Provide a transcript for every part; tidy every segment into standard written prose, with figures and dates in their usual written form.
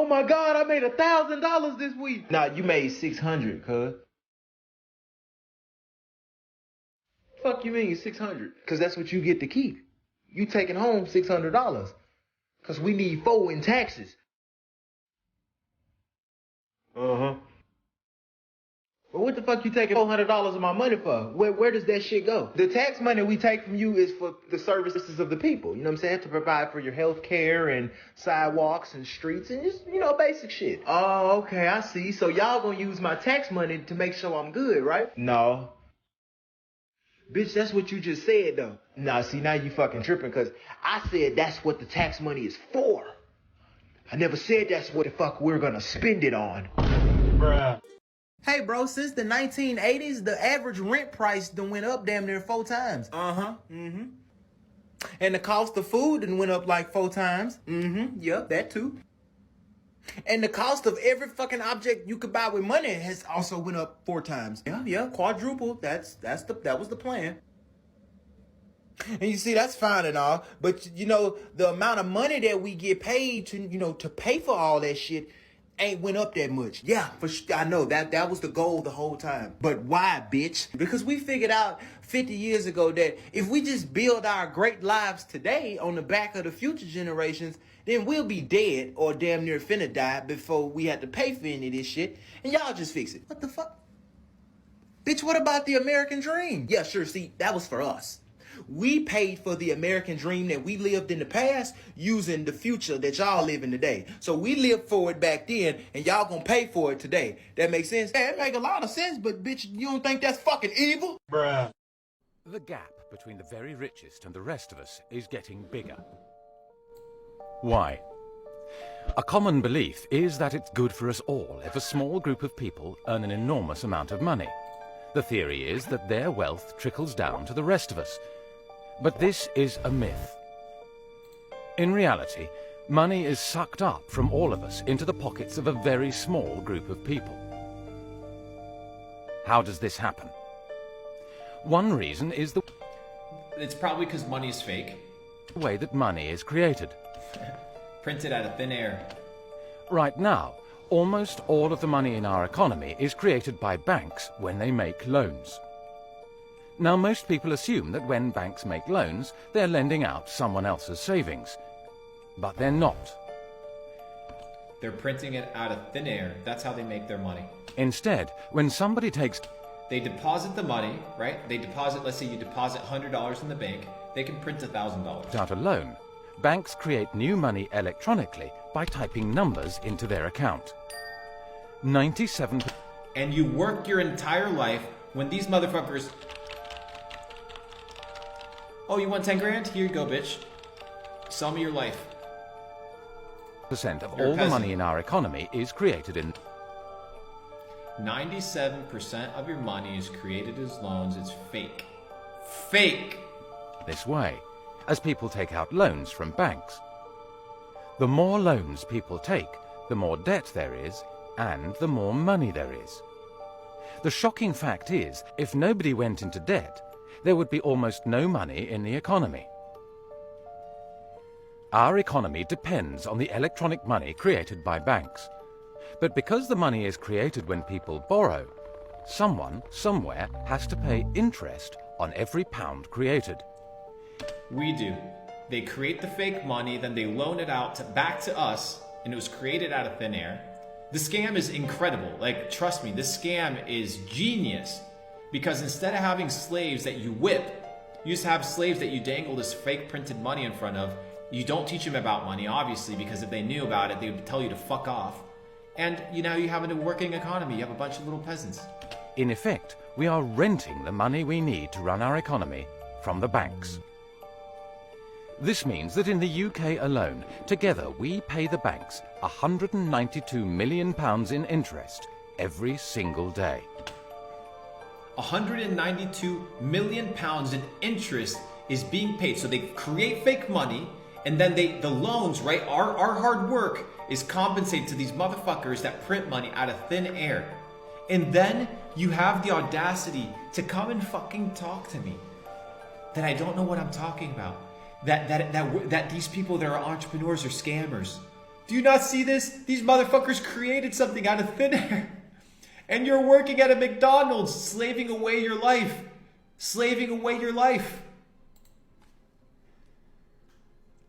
Oh my God, I made $1,000 this week. Nah, you made 600, cuz. Fuck you mean 600? Cause that's what you get to keep. You taking home $600. Cause we need 4 in taxes. Uh-huh. But what the fuck you taking $400 of my money for? Where does that shit go? The tax money we take from you is for the services of the people. You know what I'm saying? To provide for your health care and sidewalks and streets and just, basic shit. Oh, okay, I see. So y'all gonna use my tax money to make sure I'm good, right? No. Bitch, that's what you just said, though. Nah, see, now you fucking tripping, because I said that's what the tax money is for. I never said that's what the fuck we're gonna spend it on. Bruh. Hey, bro, since the 1980s, the average rent price done went up damn near 4 times. Uh-huh, And the cost of food done went up like 4 times. Yep, that too. And the cost of every fucking object you could buy with money has also went up 4 times. Yeah, quadruple. That was the plan. And you see, that's fine and all, but the amount of money that we get paid to pay for all that shit ain't went up that much. Yeah, for sure. I know that was the goal the whole time. But why, bitch? Because we figured out 50 years ago that if we just build our great lives today on the back of the future generations, then we'll be dead or damn near finna die before we have to pay for any of this shit, and y'all just fix it. What the fuck? Bitch, what about the American dream? Yeah, sure, see, that was for us. We paid for the American dream that we lived in the past using the future that y'all live in today. So we lived for it back then, and y'all gonna pay for it today. That makes sense? Yeah, it make a lot of sense, but bitch, you don't think that's fucking evil? Bruh. The gap between the very richest and the rest of us is getting bigger. Why? A common belief is that it's good for us all if a small group of people earn an enormous amount of money. The theory is that their wealth trickles down to the rest of us. But this is a myth. In reality, money is sucked up from all of us into the pockets of a very small group of people. How does this happen? One reason is the It's probably because money is fake. way that money is created. Printed out of thin air. Right now, almost all of the money in our economy is created by banks when they make loans. Now, most people assume that when banks make loans, they're lending out someone else's savings. But they're not. They're printing it out of thin air. That's how they make their money. Instead, when somebody takes They deposit the money, right? Let's say you deposit $100 in the bank. They can print $1,000. out a loan, banks create new money electronically by typing numbers into their account. 97%. And you work your entire life when these motherfuckers... Oh, you want 10 grand? Here you go, bitch. Sell me your life. of You're a all the peasant. money in our economy is created in 97% of your money is created as loans. It's fake. Fake! this way, as people take out loans from banks. The more loans people take, the more debt there is, and the more money there is. The shocking fact is, if nobody went into debt, there would be almost no money in the economy. Our economy depends on the electronic money created by banks. But because the money is created when people borrow, someone, somewhere, has to pay interest on every pound created. We do. They create the fake money, then they loan it out back to us, and it was created out of thin air. The scam is incredible. Like, trust me, this scam is genius. Because instead of having slaves that you whip, you just have slaves that you dangle this fake printed money in front of. You don't teach them about money, obviously, because if they knew about it, they would tell you to fuck off. And you have a working economy. You have a bunch of little peasants. In effect, we are renting the money we need to run our economy from the banks. This means that in the UK alone, together we pay the banks £192 million in interest every single day. 192 million pounds in interest is being paid. So they create fake money, and then the loans, right? Our hard work is compensated to these motherfuckers that print money out of thin air. And then you have the audacity to come and fucking talk to me that I don't know what I'm talking about. That these people that are entrepreneurs are scammers. Do you not see this? These motherfuckers created something out of thin air. And you're working at a McDonald's, slaving away your life. Slaving away your life.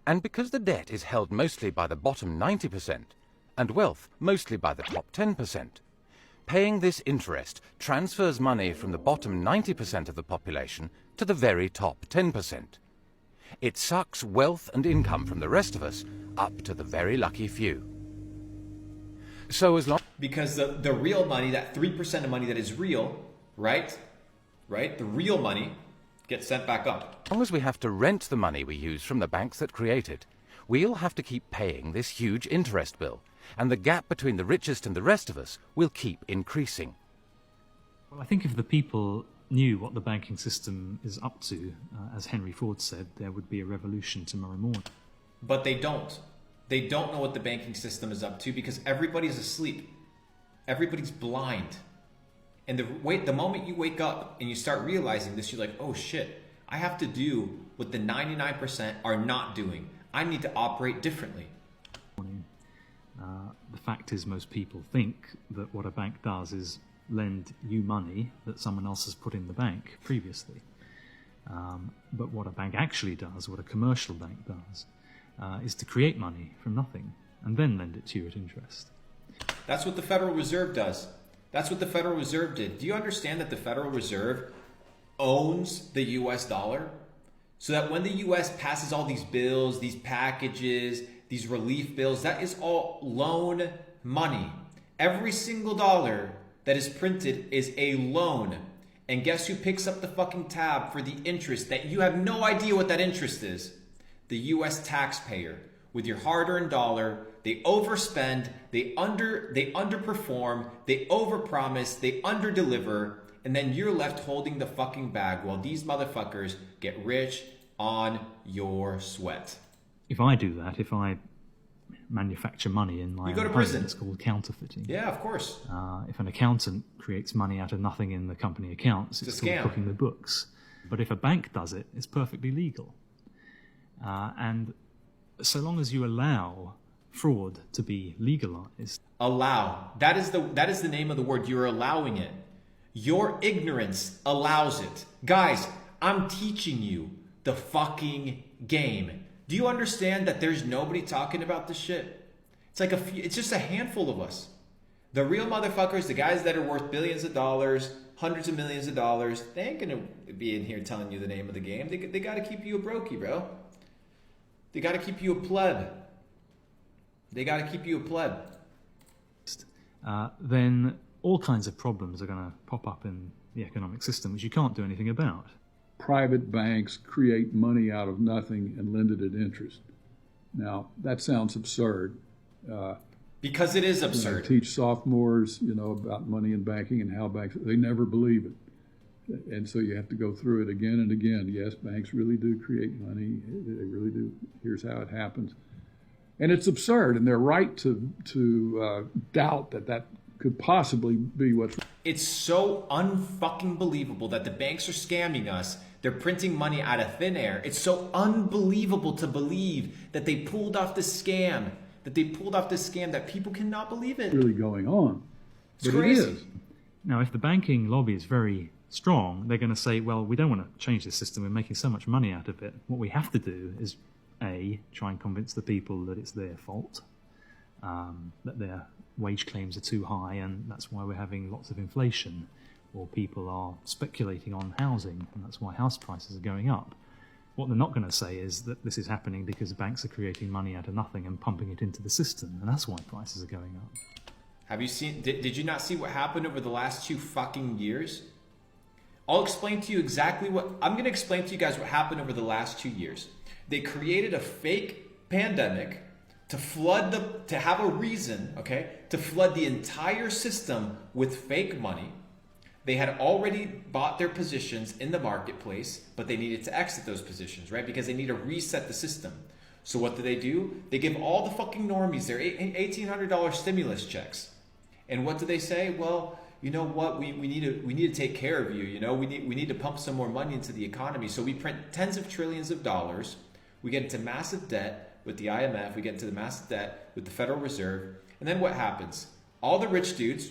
And because the debt is held mostly by the bottom 90%, and wealth mostly by the top 10%, paying this interest transfers money from the bottom 90% of the population to the very top 10%. It sucks wealth and income from the rest of us up to the very lucky few. So as long... Because the real money, that 3% of money that is real, right? The real money gets sent back up. As long as we have to rent the money we use from the banks that create it, we'll have to keep paying this huge interest bill, and the gap between the richest and the rest of us will keep increasing. Well, I think if the people knew what the banking system is up to, as Henry Ford said, there would be a revolution tomorrow morning. But they don't. They don't know what the banking system is up to because everybody's asleep. Everybody's blind. And the moment you wake up and you start realizing this, you're like, oh shit, I have to do what the 99% are not doing. I need to operate differently. The fact is most people think that what a bank does is lend you money that someone else has put in the bank previously. But what a bank actually does, what a commercial bank does, is to create money from nothing and then lend it to you at interest. That's what the Federal Reserve does. That's what the Federal Reserve did. Do you understand that the Federal Reserve owns the US dollar? So that when the US passes all these bills, these packages, these relief bills, that is all loan money. Every single dollar that is printed is a loan. And guess who picks up the fucking tab for the interest that you have no idea what that interest is? The US taxpayer. With your hard-earned dollar, they overspend, they underperform, they overpromise, they underdeliver, and then you're left holding the fucking bag while these motherfuckers get rich on your sweat. If I do that, if I manufacture money in my You go to own prison. home, it's called counterfeiting. Yeah, of course. If an accountant creates money out of nothing in the company accounts, it's a called scam. cooking the books. But if a bank does it, it's perfectly legal. And so long as you allow fraud to be legalized. Allow. That is the name of the word. You're allowing it. Your ignorance allows it. Guys, I'm teaching you the fucking game. Do you understand that there's nobody talking about this shit? It's just a handful of us. The real motherfuckers, the guys that are worth billions of dollars, hundreds of millions of dollars, they ain't gonna be in here telling you the name of the game. They gotta keep you a brokey, bro. They gotta keep you a pleb. They gotta keep you a pleb. Then all kinds of problems are going to pop up in the economic system, which you can't do anything about. Private banks create money out of nothing and lend it at interest. Now, that sounds absurd. Because it is When I absurd. teach sophomores, about money and banking and how banks, they never believe it. And so you have to go through it again and again. Yes, banks really do create money. They really do. Here's how it happens. And it's absurd, and they're right to doubt that could possibly be what's. It's so unfucking believable that the banks are scamming us. They're printing money out of thin air. It's so unbelievable to believe that they pulled off this scam. That people cannot believe it. really going on. It's But crazy. it is. Now, if the banking lobby is very strong, they're going to say, well, we don't want to change this system. We're making so much money out of it. What we have to do is, A, try and convince the people that it's their fault, that their wage claims are too high, and that's why we're having lots of inflation, or people are speculating on housing, and that's why house prices are going up. What they're not going to say is that this is happening because banks are creating money out of nothing and pumping it into the system, and that's why prices are going up. Have you seen, did you not see what happened over the last 2 fucking years? I'll explain to you I'm going to explain to you guys what happened over the last 2 years. They created a fake pandemic to have a reason, to flood the entire system with fake money. They had already bought their positions in the marketplace, but they needed to exit those positions, right? Because they need to reset the system. So what do? They give all the fucking normies their $1,800 stimulus checks. And what do they say? Well, you know what? We need to take care of you. We need to pump some more money into the economy. So we print tens of trillions of dollars. We get into massive debt. with the IMF, we get into the massive debt with the Federal Reserve, and then what happens? All the rich dudes,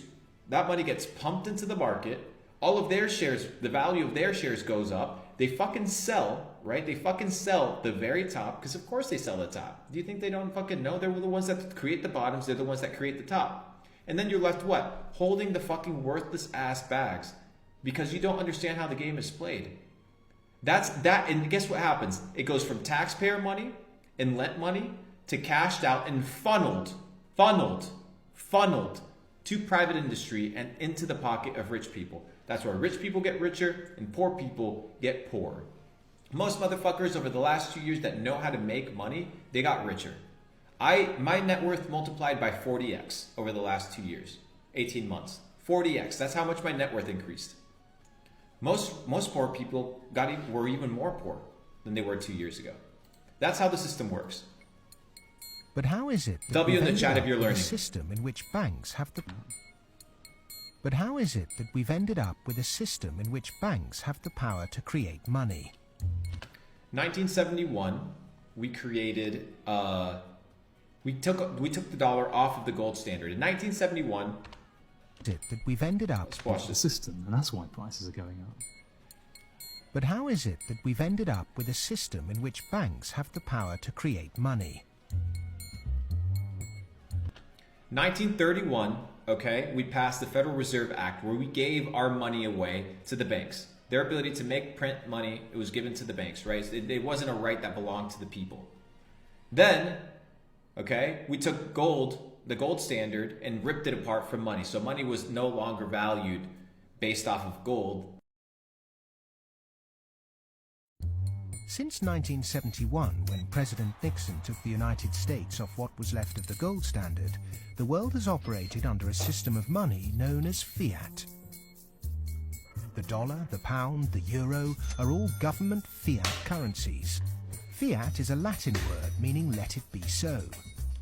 that money gets pumped into the market, all of their shares, the value of their shares goes up, they fucking sell, right? They fucking sell the very top, because of course they sell the top. Do you think they don't fucking know? They're the ones that create the bottoms, they're the ones that create the top. And then you're left what? Holding the fucking worthless ass bags because you don't understand how the game is played. That's that, and guess what happens? It goes from taxpayer money and lent money to cashed out and funneled to private industry and into the pocket of rich people. That's where rich people get richer and poor people get poorer. Most motherfuckers over the last 2 years that know how to make money, they got richer. My net worth multiplied by 40x over the last 2 years, 18 months. 40x, that's how much my net worth increased. Most poor people were even more poor than they were 2 years ago. That's how the system works. But how is it that W in the we've chat ended if you're up with learning. a system in which banks have the But how is it that we've ended up with a system in which banks have the power to create money? 1971, we created we took the dollar off of the gold standard. In 1971, It that we've ended up let's watch The this. system, and that's why prices are going up. But how is it that we've ended up with a system in which banks have the power to create money? 1931, okay, we passed the Federal Reserve Act where we gave our money away to the banks. Their ability to print money, it was given to the banks, right? It wasn't a right that belonged to the people. Then, okay, we took gold, the gold standard, and ripped it apart from money. So money was no longer valued based off of gold. Since 1971, when President Nixon took the United States off what was left of the gold standard, the world has operated under a system of money known as fiat. The dollar, the pound, the euro are all government fiat currencies. Fiat is a Latin word meaning let it be so.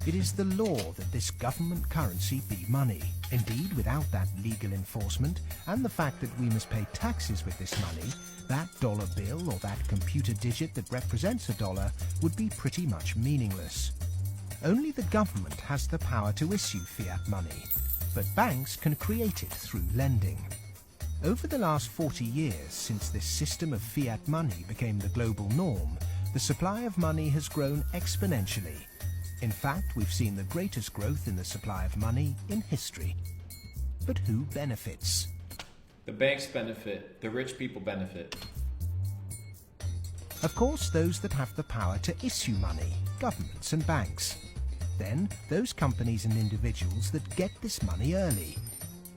It is the law that this government currency be money. Indeed, without that legal enforcement and the fact that we must pay taxes with this money, that dollar bill or that computer digit that represents a dollar would be pretty much meaningless. Only the government has the power to issue fiat money, but banks can create it through lending. Over the last 40 years, since this system of fiat money became the global norm, the supply of money has grown exponentially. In fact, we've seen the greatest growth in the supply of money in history. But who benefits? The banks benefit, the rich people benefit. Of course, those that have the power to issue money, governments and banks. Then, those companies and individuals that get this money early.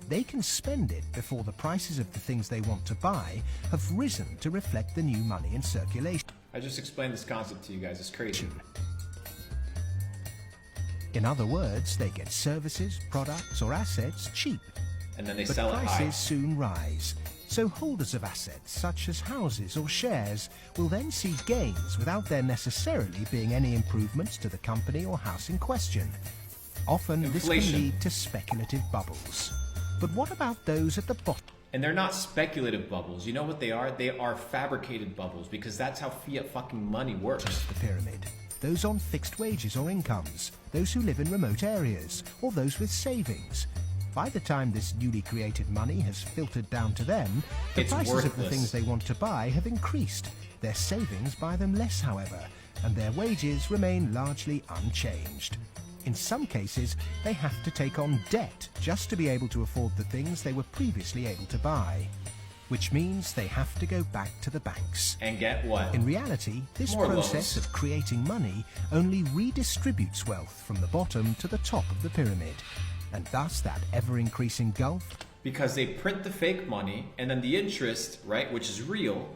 They can spend it before the prices of the things they want to buy have risen to reflect the new money in circulation. I just explained this concept to you guys, it's crazy. In other words, they get services, products or assets cheap. And then they But sell it high. prices soon rise. So holders of assets such as houses or shares will then see gains without there necessarily being any improvements to the company or house in question. Often this can Inflation. lead to speculative bubbles. But what about those at the bottom And they're not speculative bubbles. You know what they are? They are fabricated bubbles because that's how fiat fucking money works. of the pyramid? Those on fixed wages or incomes, those who live in remote areas, or those with savings. By the time this newly created money has filtered down to them, the It's prices of the worthless. things they want to buy have increased. Their savings buy them less, however, and their wages remain largely unchanged. In some cases, they have to take on debt just to be able to afford the things they were previously able to buy, which means they have to go back to the banks. And get what? In reality, this More process loans. of creating money only redistributes wealth from the bottom to the top of the pyramid, and thus that ever-increasing gulf Because they print the fake money and then the interest, right, which is real,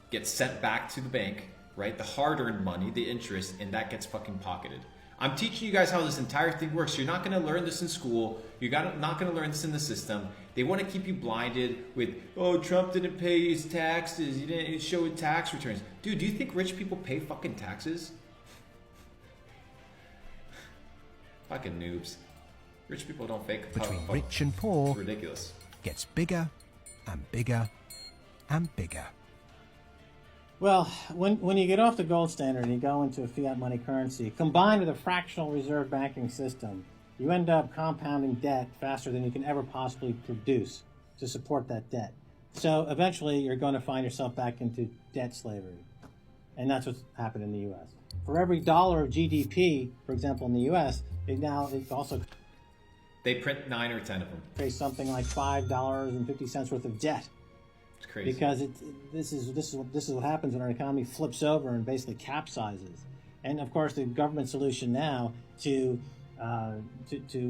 gets sent back to the bank, right? The hard-earned money, the interest, and that gets fucking pocketed. I'm teaching you guys how this entire thing works. You're not going to learn this in school. You're not going to learn this in the system. They want to keep you blinded with, oh, Trump didn't pay his taxes. He didn't show his tax returns. Dude, do you think rich people pay fucking taxes? Fucking noobs. Rich people don't fake between rich and poor It's ridiculous. gets bigger and bigger and bigger. Well, when you get off the gold standard and you go into a fiat money currency, combined with a fractional reserve banking system, you end up compounding debt faster than you can ever possibly produce to support that debt. So eventually you're going to find yourself back into debt slavery. And that's what's happened in the U.S. For every dollar of GDP, for example, in the U.S., it also They print 9 or 10 of them. creates something like $5.50 worth of debt. It's crazy. Because this is what happens when our economy flips over and basically capsizes. And of course, the government solution now to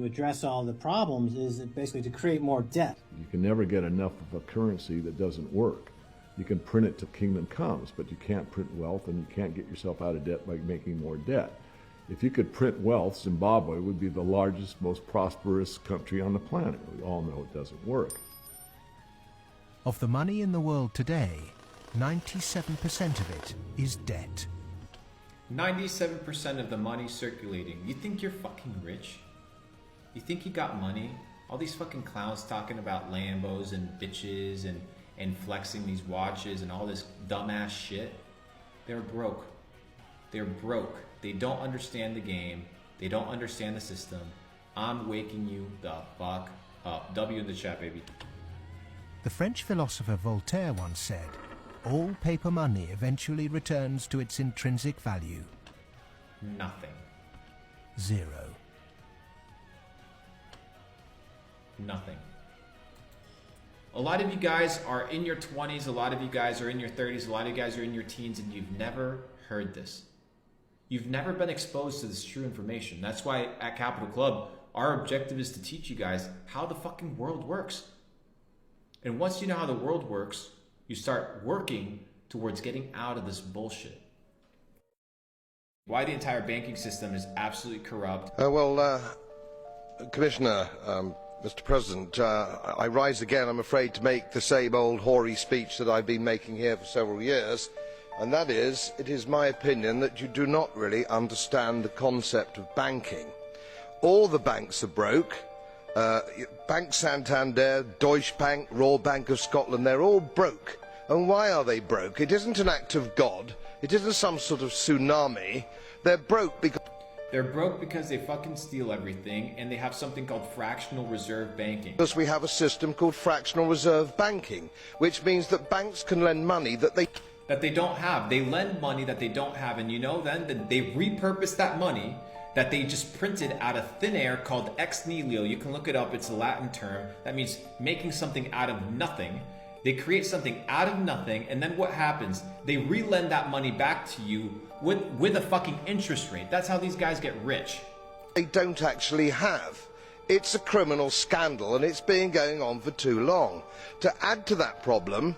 address all the problems is basically to create more debt. You can never get enough of a currency that doesn't work. You can print it till kingdom comes, but you can't print wealth, and you can't get yourself out of debt by making more debt. If you could print wealth, Zimbabwe would be the largest, most prosperous country on the planet. We all know it doesn't work. Of the money in the world today, 97% of it is debt. 97% of the money circulating. You think you're fucking rich? You think you got money? All these fucking clowns talking about Lambos and bitches and flexing these watches and all this dumbass shit. They're broke. They're broke. They don't understand the game. They don't understand the system. I'm waking you the fuck up. W in the chat, baby. The French philosopher Voltaire once said, "All paper money eventually returns to its intrinsic value." Nothing. Zero. Nothing. A lot of you guys are in your 20s, a lot of you guys are in your 30s, a lot of you guys are in your teens, and you've never heard this. You've never been exposed to this true information. That's why at Capital Club, our objective is to teach you guys how the fucking world works. And once you know how the world works, you start working towards getting out of this bullshit. Why the entire banking system is absolutely corrupt. Commissioner, Mr. President, I rise again, I'm afraid, to make the same old hoary speech that I've been making here for several years, and that is, it is my opinion that you do not really understand the concept of banking. All the banks are broke. Bank Santander, Deutsche Bank, Royal Bank of Scotland, they're all broke. And why are they broke? It isn't an act of God. It isn't some sort of tsunami. They're broke because they fucking steal everything, and they have something called fractional reserve banking. Because we have a system called fractional reserve banking, which means that banks can lend money that they don't have. They lend money that they don't have, and then they repurpose that money that they just printed out of thin air called ex nihilo. You can look it up, it's a Latin term. That means making something out of nothing. They create something out of nothing, and then what happens? They re-lend that money back to you with a fucking interest rate. That's how these guys get rich. They don't actually have. It's a criminal scandal, and it's been going on for too long. To add to that problem,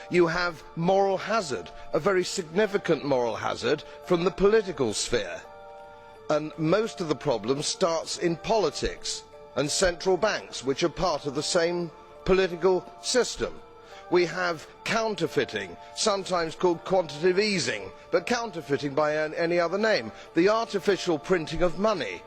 you have moral hazard, a very significant moral hazard from the political sphere. And most of the problem starts in politics and central banks, which are part of the same political system. We have counterfeiting, sometimes called quantitative easing, but counterfeiting by any other name. The artificial printing of money.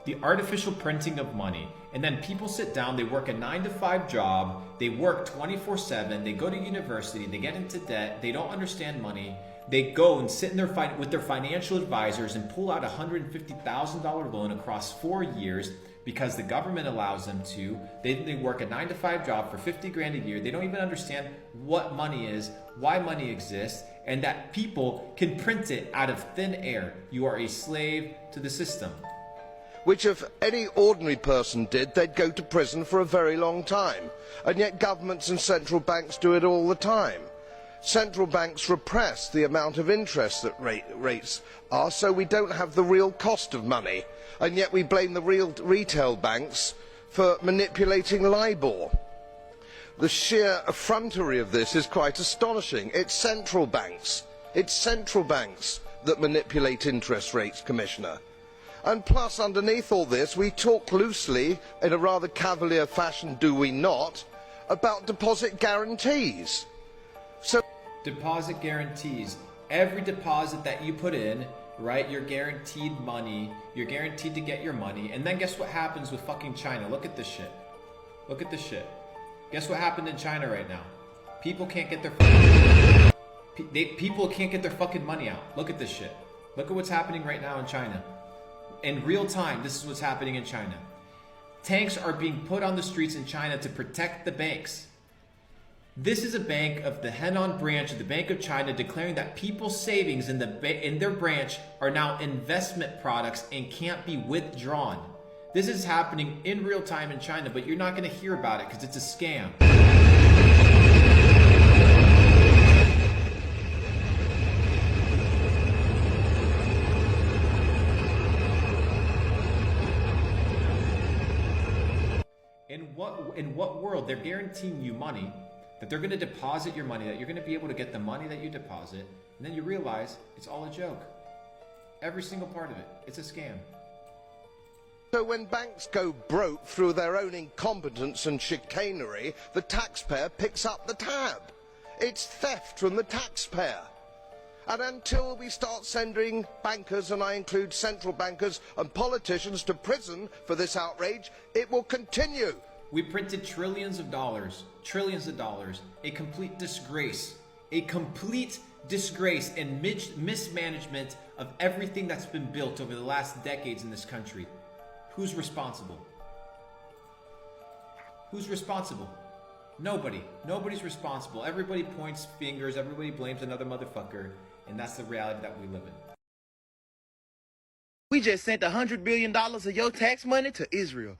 The artificial printing of money. And then people sit down, they work a 9-to-5 job, they work 24/7, they go to university, they get into debt, they don't understand money. They go and sit in with their financial advisors and pull out a $150,000 loan across 4 years because the government allows them to. They work a 9-to-5 job for 50 grand a year. They don't even understand what money is, why money exists, and that people can print it out of thin air. You are a slave to the system. Which if any ordinary person did, they'd go to prison for a very long time. And yet governments and central banks do it all the time. Central banks repress the amount of interest that rates are, so we don't have the real cost of money. And yet we blame the real retail banks for manipulating LIBOR. The sheer effrontery of this is quite astonishing. It's central banks that manipulate interest rates, Commissioner. And plus, underneath all this, we talk loosely, in a rather cavalier fashion, do we not, about deposit guarantees. Deposit guarantees. Every deposit that you put in, right, you're guaranteed money. You're guaranteed to get your money. And then guess what happens with fucking China? Look at this shit. Look at this shit. Guess what happened in China right now? People can't get their People can't get their fucking money out. Look at this shit. Look at what's happening right now in China. In real time, this is what's happening in China. Tanks are being put on the streets in China to protect the banks. This is a bank of the Henan branch of the Bank of China declaring that people's savings in their branch are now investment products and can't be withdrawn. This is happening in real time in China, but you're not going to hear about it because it's a scam. In what world they're guaranteeing you money, that they're going to deposit your money, that you're going to be able to get the money that you deposit, and then you realize it's all a joke. Every single part of it. It's a scam. So when banks go broke through their own incompetence and chicanery, the taxpayer picks up the tab. It's theft from the taxpayer. And until we start sending bankers, and I include central bankers and politicians, to prison for this outrage, it will continue. We printed trillions of dollars, a complete disgrace and mismanagement of everything that's been built over the last decades in this country. Who's responsible? Who's responsible? Nobody. Nobody's responsible. Everybody points fingers, everybody blames another motherfucker, and that's the reality that we live in. We just sent $100 billion of your tax money to Israel.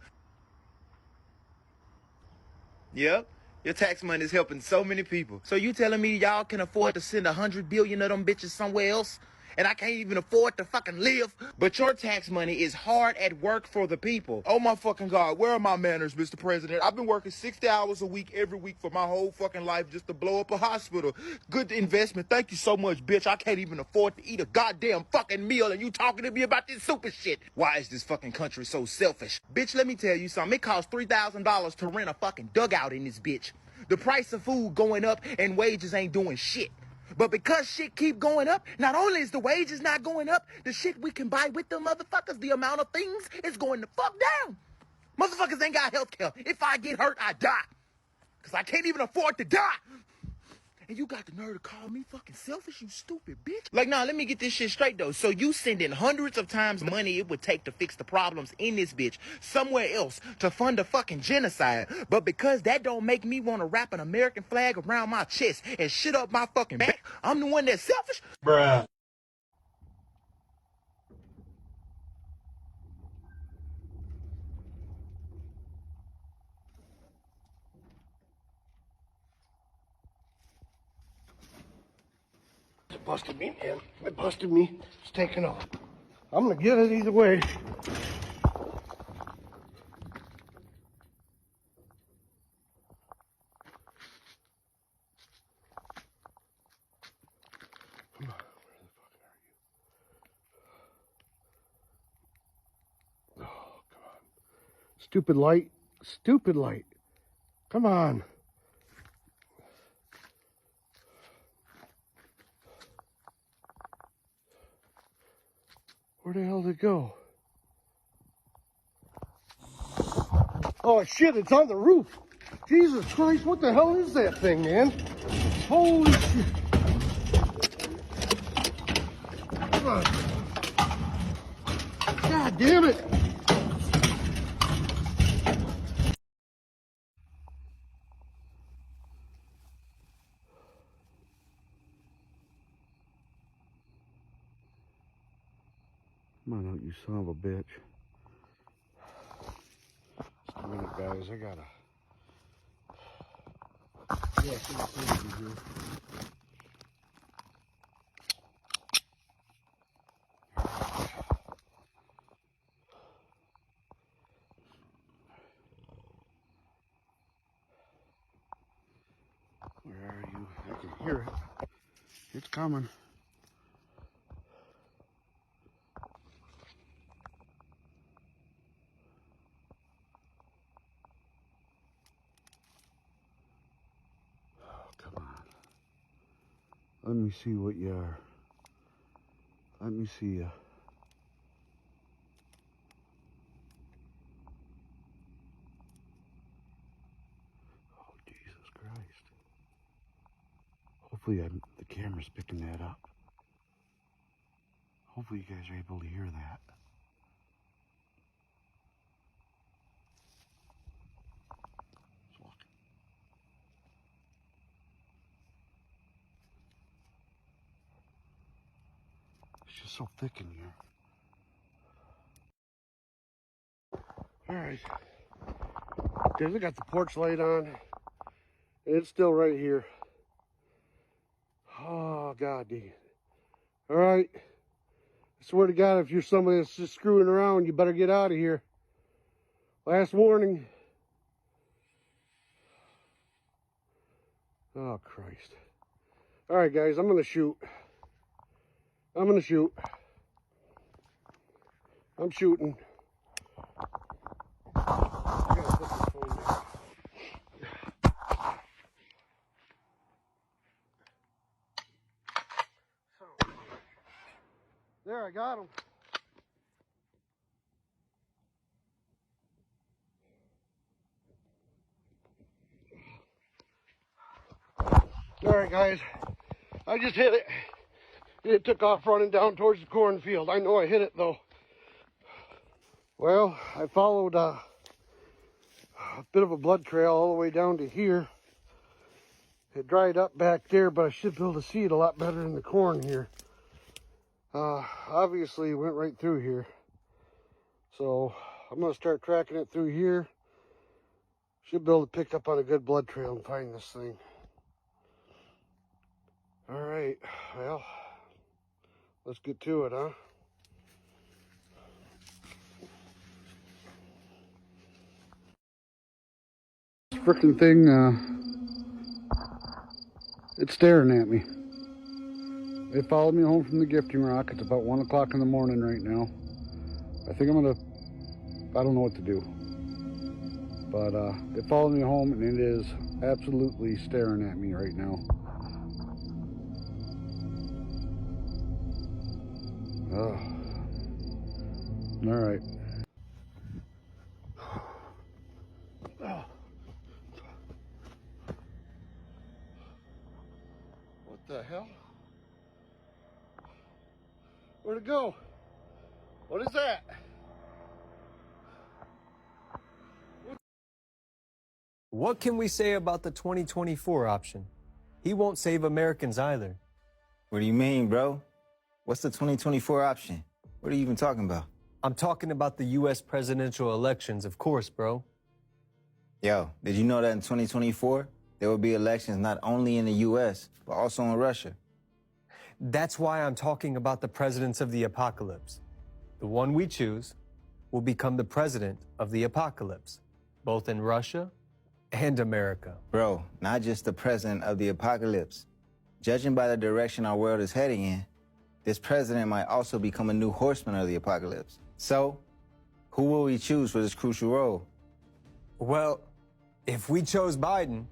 Yep, your tax money is helping so many people. So you telling me y'all can afford to send $100 billion of them bitches somewhere else? And I can't even afford to fucking live? But your tax money is hard at work for the people. Oh my fucking God, where are my manners, Mr. President? I've been working 60 hours a week every week for my whole fucking life just to blow up a hospital. Good investment. Thank you so much, bitch. I can't even afford to eat a goddamn fucking meal and you talking to me about this super shit. Why is this fucking country so selfish? Bitch, let me tell you something. It costs $3,000 to rent a fucking dugout in this bitch. The price of food going up and wages ain't doing shit. But because shit keep going up, not only is the wages not going up, the shit we can buy with them motherfuckers, the amount of things is going to fuck down. Motherfuckers ain't got health care. If I get hurt, I die. Because I can't even afford to die. And you got the nerve to call me fucking selfish, you stupid bitch. Like, nah, let me get this shit straight, though. So you sending hundreds of times the money it would take to fix the problems in this bitch somewhere else to fund a fucking genocide. But because that don't make me want to wrap an American flag around my chest and shit up my fucking back, I'm the one that's selfish? Bruh. It busted me, man. It busted me. It's taking off. I'm gonna get it either way. Come on. Where the fuck are you? Oh, come on. Stupid light. Stupid light. Come on. Where the hell did it go? Oh shit, it's on the roof. Jesus Christ, what the hell is that thing, man? Holy shit. Come on. God damn it. Come on out, you son of a bitch. Just a minute, guys. I gotta... Yeah, see here. Where are you? I can hear it. It's coming. Let me see what you are. Let me see you. Oh, Jesus Christ. Hopefully the camera's picking that up. Hopefully you guys are able to hear that. Let's walk. It's just so thick in here. Alright. Guys, I got the porch light on. And it's still right here. Oh, God dang it. Alright. I swear to God, if you're somebody that's just screwing around, you better get out of here. Last warning. Oh, Christ. Alright, guys, I'm going to shoot. I'm shooting. I gotta put this phone down. There, I got him. All right, guys. I just hit it. It took off running down towards the cornfield. I know I hit it, though. Well, I followed a bit of a blood trail all the way down to here. It dried up back there, but I should be able to see it a lot better in the corn here. Obviously it went right through here. So I'm going to start tracking it through here. Should be able to pick up on a good blood trail and find this thing. All right, well, let's get to it, huh? This frickin' thing, it's staring at me. It followed me home from the gifting rock. It's about 1 o'clock in the morning right now. I think I don't know what to do. But it followed me home and it is absolutely staring at me right now. Oh. All right. Oh. What the hell? Where'd it go? What is that? What can we say about the 2024 option? He won't save Americans either. What do you mean, bro? What's the 2024 option? What are you even talking about? I'm talking about the U.S. presidential elections, of course, bro. Yo, did you know that in 2024, there will be elections not only in the U.S., but also in Russia? That's why I'm talking about the presidents of the apocalypse. The one we choose will become the president of the apocalypse, both in Russia and America. Bro, not just the president of the apocalypse. Judging by the direction our world is heading in, this president might also become a new horseman of the apocalypse. So, who will we choose for this crucial role? Well, if we chose Biden,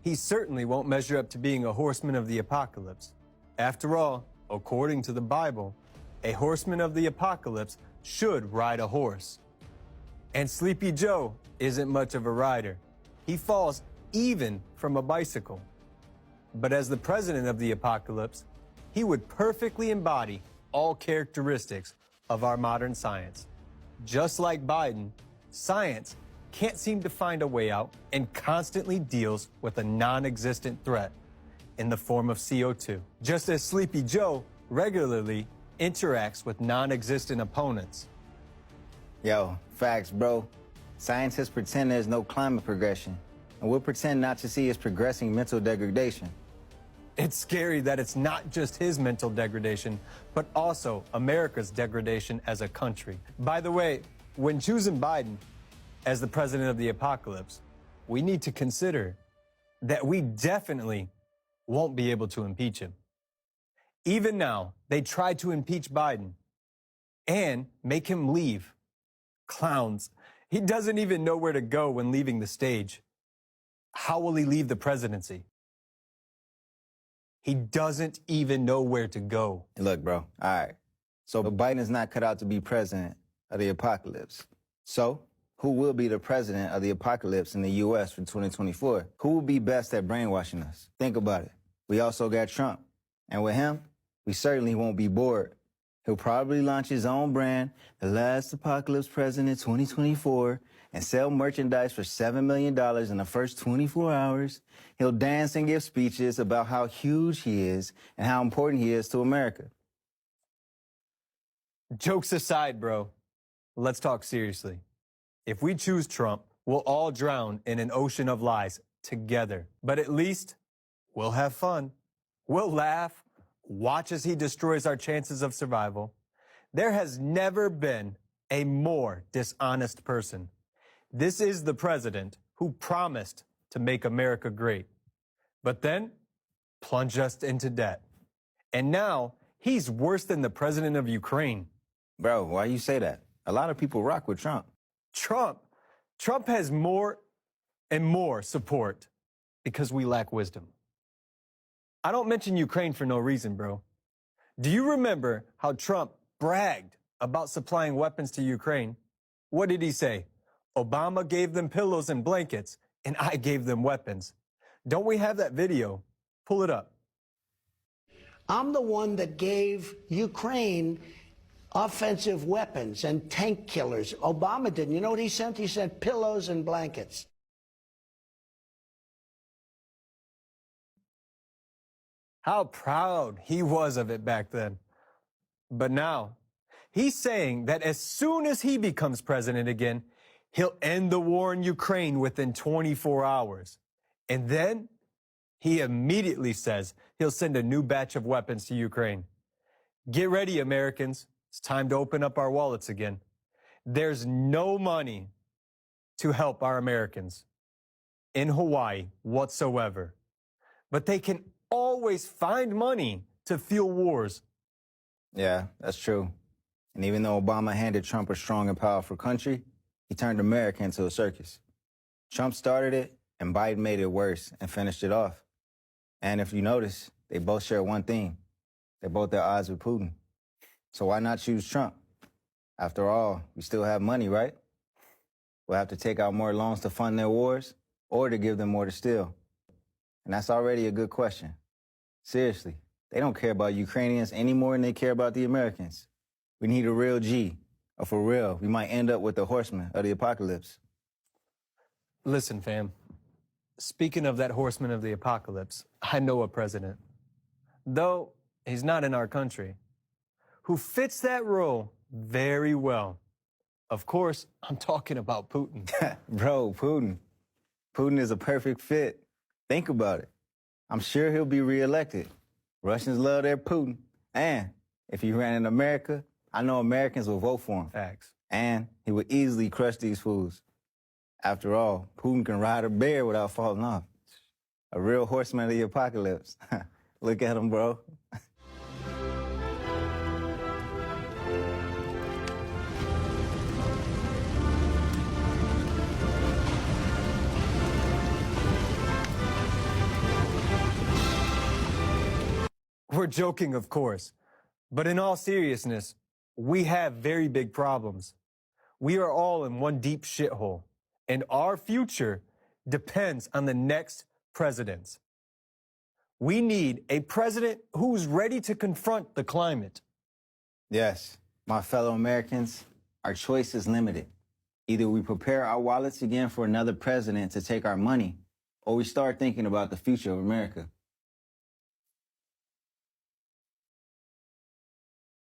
he certainly won't measure up to being a horseman of the apocalypse. After all, according to the Bible, a horseman of the apocalypse should ride a horse. And Sleepy Joe isn't much of a rider. He falls even from a bicycle. But as the president of the apocalypse, he would perfectly embody all characteristics of our modern science. Just like Biden, science can't seem to find a way out and constantly deals with a non-existent threat in the form of CO2. Just as Sleepy Joe regularly interacts with non-existent opponents. Yo, facts, bro. Scientists pretend there's no climate progression, and we'll pretend not to see his progressing mental degradation. It's scary that it's not just his mental degradation, but also America's degradation as a country. By the way, when choosing Biden as the president of the apocalypse, we need to consider that we definitely won't be able to impeach him. Even now, they tried to impeach Biden and make him leave. Clowns. He doesn't even know where to go when leaving the stage. How will he leave the presidency? He doesn't even know where to go. Look, bro, all right. So Biden is not cut out to be president of the apocalypse. So who will be the president of the apocalypse in the U.S. for 2024? Who will be best at brainwashing us? Think about it. We also got Trump. And with him, we certainly won't be bored. He'll probably launch his own brand, The Last Apocalypse President 2024, and sell merchandise for $7 million in the first 24 hours. He'll dance and give speeches about how huge he is and how important he is to America. Jokes aside, bro, let's talk seriously. If we choose Trump, we'll all drown in an ocean of lies together. But at least we'll have fun. We'll laugh, watch as he destroys our chances of survival. There has never been a more dishonest person. This is the president who promised to make America great, but then plunged us into debt. And now he's worse than the president of Ukraine. Bro, why you say that? A lot of people rock with Trump. Trump has more and more support because we lack wisdom. I don't mention Ukraine for no reason, bro. Do you remember how Trump bragged about supplying weapons to Ukraine? What did he say? Obama gave them pillows and blankets, and I gave them weapons. Don't we have that video? Pull it up. I'm the one that gave Ukraine offensive weapons and tank killers. Obama didn't. You know what he sent? He sent pillows and blankets. How proud he was of it back then. But now, he's saying that as soon as he becomes president again, he'll end the war in Ukraine within 24 hours. And then he immediately says he'll send a new batch of weapons to Ukraine. Get ready, Americans. It's time to open up our wallets again. There's no money to help our Americans in Hawaii whatsoever. But they can always find money to fuel wars. Yeah, that's true. And even though Obama handed Trump a strong and powerful country, he turned America into a circus. Trump started it, and Biden made it worse and finished it off. And if you notice, they both share one theme. They're both at odds with Putin. So why not choose Trump? After all, we still have money, right? We'll have to take out more loans to fund their wars or to give them more to steal. And that's already a good question. Seriously, they don't care about Ukrainians any more than they care about the Americans. We need a real G, or for real, we might end up with the horseman of the apocalypse. Listen, fam. Speaking of that horseman of the apocalypse, I know a president, though he's not in our country, who fits that role very well. Of course, I'm talking about Putin. Bro, Putin. Putin is a perfect fit. Think about it. I'm sure he'll be reelected. Russians love their Putin. And if he ran in America, I know Americans will vote for him. Facts. And he would easily crush these fools. After all, Putin can ride a bear without falling off. A real horseman of the apocalypse. Look at him, bro. We're joking, of course, but in all seriousness, we have very big problems. We are all in one deep shithole, and our future depends on the next presidents. We need a president who's ready to confront the climate. Yes, my fellow Americans, our choice is limited. Either we prepare our wallets again for another president to take our money, or we start thinking about the future of America.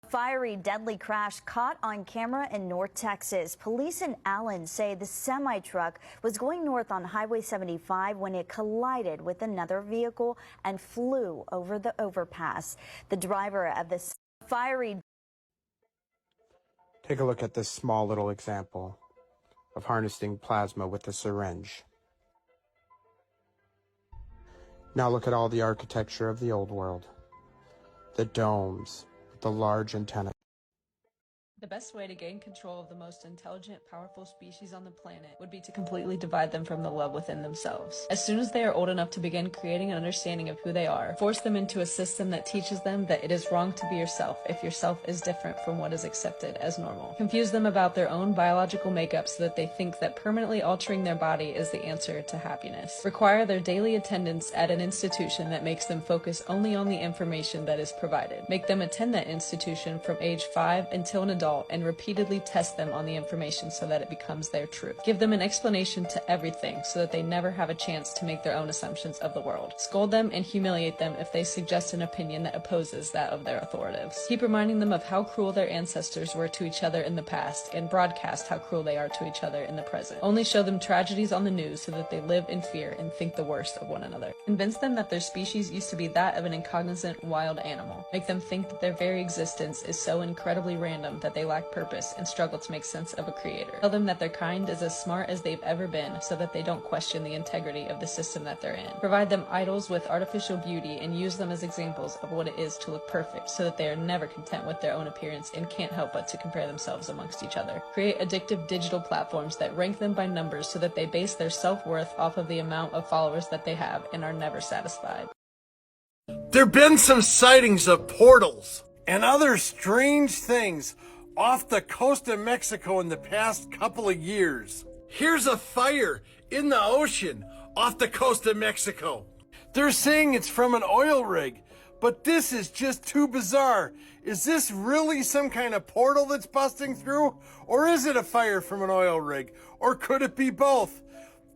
Fiery, deadly crash caught on camera in North Texas. Police in Allen say the semi-truck was going north on Highway 75 when it collided with another vehicle and flew over the overpass. The driver of the fiery... Take a look at this small little example of harnessing plasma with a syringe. Now look at all the architecture of the old world. The domes, the large antenna. The best way to gain control of the most intelligent, powerful species on the planet would be to completely divide them from the love within themselves. As soon as they are old enough to begin creating an understanding of who they are, force them into a system that teaches them that it is wrong to be yourself if yourself is different from what is accepted as normal. Confuse them about their own biological makeup so that they think that permanently altering their body is the answer to happiness. Require their daily attendance at an institution that makes them focus only on the information that is provided. Make them attend that institution from age 5 until an adult and repeatedly test them on the information so that it becomes their truth. Give them an explanation to everything so that they never have a chance to make their own assumptions of the world. Scold them and humiliate them if they suggest an opinion that opposes that of their authorities. Keep reminding them of how cruel their ancestors were to each other in the past and broadcast how cruel they are to each other in the present. Only show them tragedies on the news so that they live in fear and think the worst of one another. Convince them that their species used to be that of an incognizant wild animal. Make them think that their very existence is so incredibly random that they lack purpose and struggle to make sense of a creator. Tell them that their kind is as smart as they've ever been so that they don't question the integrity of the system that they're in. Provide them idols with artificial beauty and use them as examples of what it is to look perfect so that they are never content with their own appearance and can't help but to compare themselves amongst each other. Create addictive digital platforms that rank them by numbers so that they base their self-worth off of the amount of followers that they have and are never satisfied. There've been some sightings of portals and other strange things off the coast of Mexico in the past couple of years. Here's a fire in the ocean off the coast of Mexico. They're saying it's from an oil rig, but this is just too bizarre. Is this really some kind of portal that's busting through? Or is it a fire from an oil rig? Or could it be both?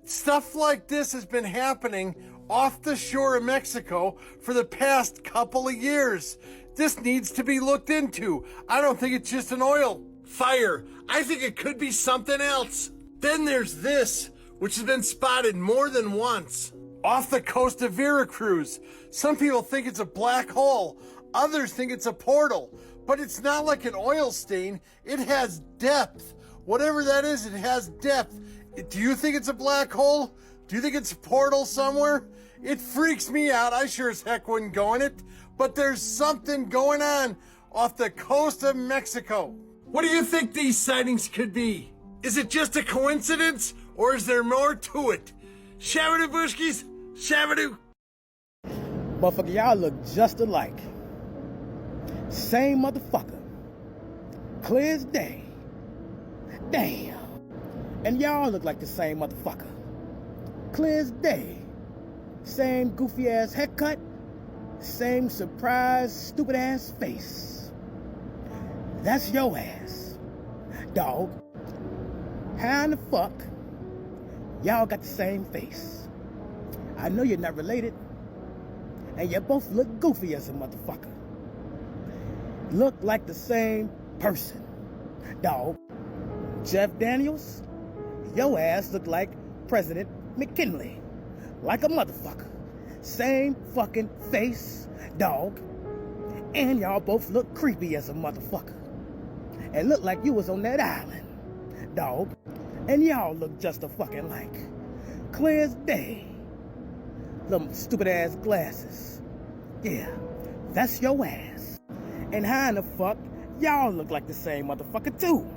Stuff like this has been happening off the shore of Mexico for the past couple of years. This needs to be looked into. I don't think it's just an oil fire. I think it could be something else. Then there's this, which has been spotted more than once. Off the coast of Veracruz. Some people think it's a black hole. Others think it's a portal. But it's not like an oil stain. It has depth. Whatever that is, it has depth. Do you think it's a black hole? Do you think it's a portal somewhere? It freaks me out. I sure as heck wouldn't go in it. But there's something going on off the coast of Mexico. What do you think these sightings could be? Is it just a coincidence, or is there more to it? Shabadoo Bushkis, Shabadoo. Motherfucker, y'all look just alike. Same motherfucker. Clear as day. Damn. And y'all look like the same motherfucker. Clear as day. Same goofy ass haircut. Same surprised, stupid ass face. That's your ass, dog. How in the fuck y'all got the same face? I know you're not related, and you both look goofy as a motherfucker. Look like the same person, dog. Jeff Daniels, your ass look like President McKinley, like a motherfucker. Same fucking face, dog. And y'all both look creepy as a motherfucker. And look like you was on that island, dog. And y'all look just a fucking like. Clear as day. Them stupid ass glasses. Yeah, that's your ass. And how in the fuck y'all look like the same motherfucker too?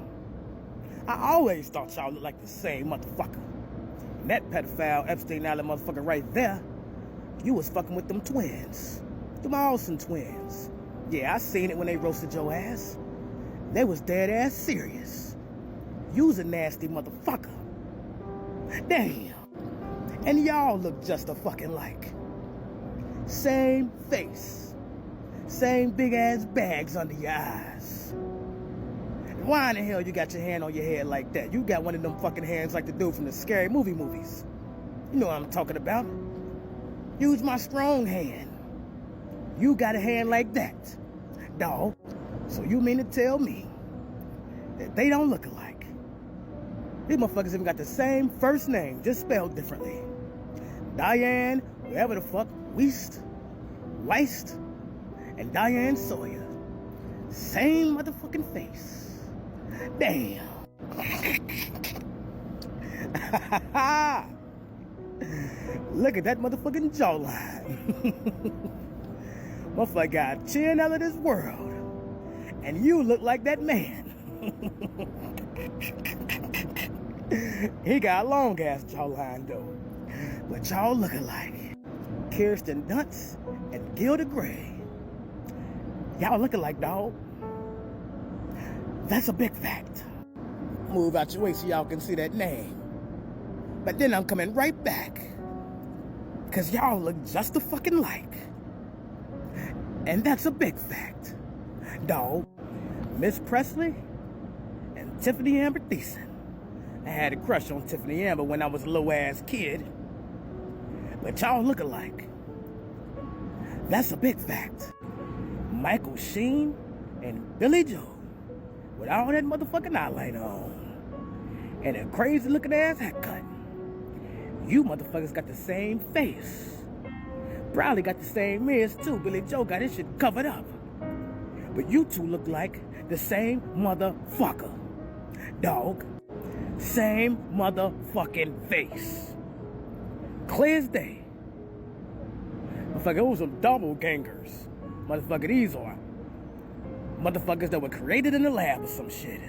I always thought y'all looked like the same motherfucker. And that pedophile Epstein Island motherfucker right there, you was fucking with them twins. Them Olsen twins. Yeah, I seen it when they roasted your ass. They was dead ass serious. You was a nasty motherfucker. Damn. And y'all look just a fucking like. Same face. Same big ass bags under your eyes. Why in the hell you got your hand on your head like that? You got one of them fucking hands like the dude from the Scary Movie movies. You know what I'm talking about. Use my strong hand. You got a hand like that, dog. So you mean to tell me that they don't look alike? These motherfuckers even got the same first name, just spelled differently. Diane, whatever the fuck, Weist, and Diane Sawyer. Same motherfucking face. Damn. Look at that motherfucking jawline. Motherfucker got chin out of this world. And you look like that man. He got a long ass jawline though. But y'all look alike. Kirsten Dunst and Gilda Gray. Y'all look alike, dog. That's a big fact. Move out your way so y'all can see that name. But then I'm coming right back. Cause y'all look just a fucking like. And that's a big fact. Dog, Miss Presley and Tiffany Amber Thiessen. I had a crush on Tiffany Amber when I was a little ass kid. But y'all look alike. That's a big fact. Michael Sheen and Billy Joe with all that motherfucking eyeliner on. And a crazy looking ass haircut. You motherfuckers got the same face. Probably got the same ears too. Billy Joe got his shit covered up. But you two look like the same motherfucker. Dog. Same motherfucking face. Clear as day. Motherfucker, it was some doppelgangers. Motherfucker, these are motherfuckers that were created in the lab or some shit.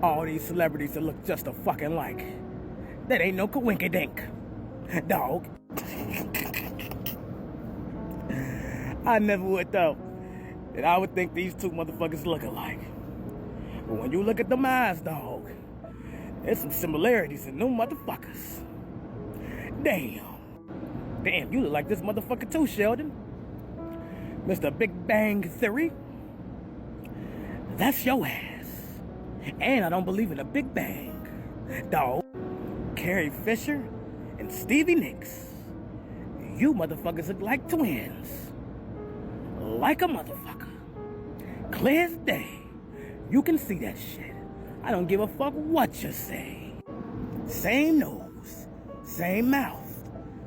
All these celebrities that look just a fucking like. That ain't no coinkydink. Dog. I never would thought that I would think these two motherfuckers look alike. But when you look at them eyes, dog, there's some similarities in them motherfuckers. Damn. Damn, you look like this motherfucker too, Sheldon. Mr. Big Bang Theory. That's your ass. And I don't believe in a Big Bang. Dog. Carrie Fisher and Stevie Nicks. You motherfuckers look like twins. Like a motherfucker. Clear as day. You can see that shit. I don't give a fuck what you say. Same nose. Same mouth.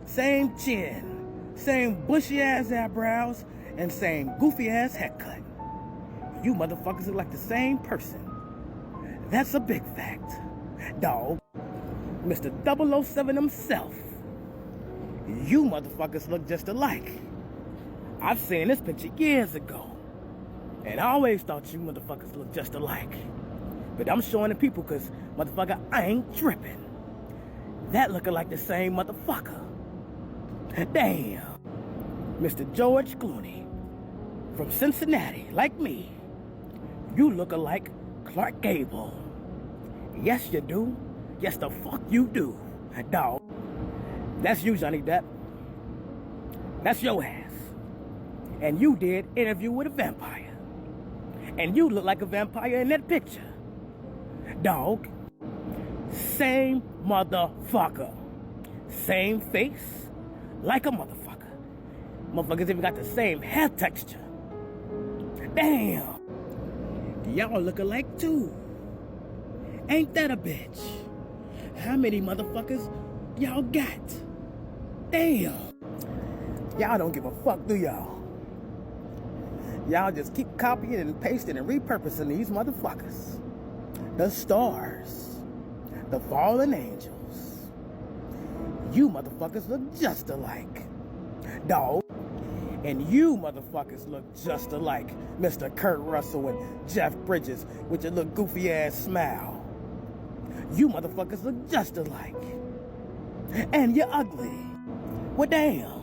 Same chin. Same bushy ass eyebrows. And same goofy ass haircut. You motherfuckers look like the same person. That's a big fact. Dog. Mr. 007 himself. You motherfuckers look just alike. I've seen this picture years ago. And I always thought you motherfuckers look just alike. But I'm showing the people because, motherfucker, I ain't tripping. That looking like the same motherfucker. Damn. Mr. George Clooney. From Cincinnati, like me. You look alike Clark Gable. Yes, you do. Yes, the fuck you do, dog. That's you, Johnny Depp. That's your ass. And you did Interview with a Vampire. And you look like a vampire in that picture. Dog. Same motherfucker. Same face. Like a motherfucker. Motherfuckers even got the same hair texture. Damn. Y'all look alike too. Ain't that a bitch? How many motherfuckers y'all got? Damn. Y'all don't give a fuck, do y'all? Y'all just keep copying and pasting and repurposing these motherfuckers. The stars. The fallen angels. You motherfuckers look just alike. Dog. And you motherfuckers look just alike. Mr. Kurt Russell and Jeff Bridges with your little goofy ass smile. You motherfuckers look just alike. And you're ugly. Well, damn.